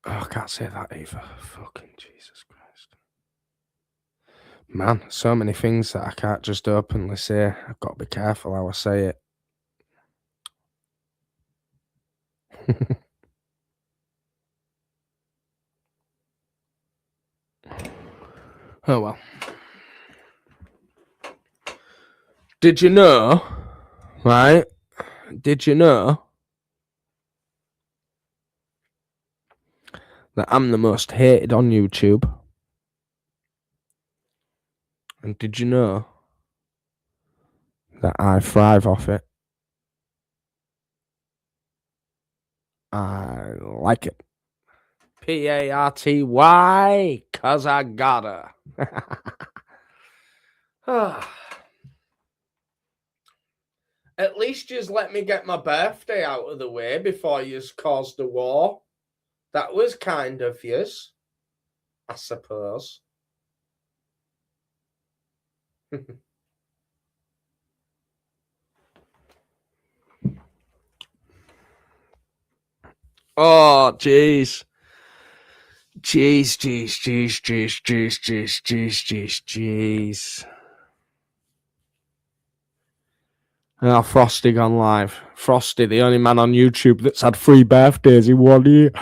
Oh, I can't say that either. Fucking Jesus Christ. Man, so many things that I can't just openly say. I've got to be careful how I say it. Oh well. Did you know, right? Did you know that I'm the most hated on YouTube? And did you know that I thrive off it? I like it. Party, cause I gotta. At least just let me get my birthday out of the way before yous caused a war. That was kind of yous, I suppose. Oh, jeez. Jeez. Oh, Frosty gone live. Frosty, the only man on YouTube that's had 3 birthdays in 1 year.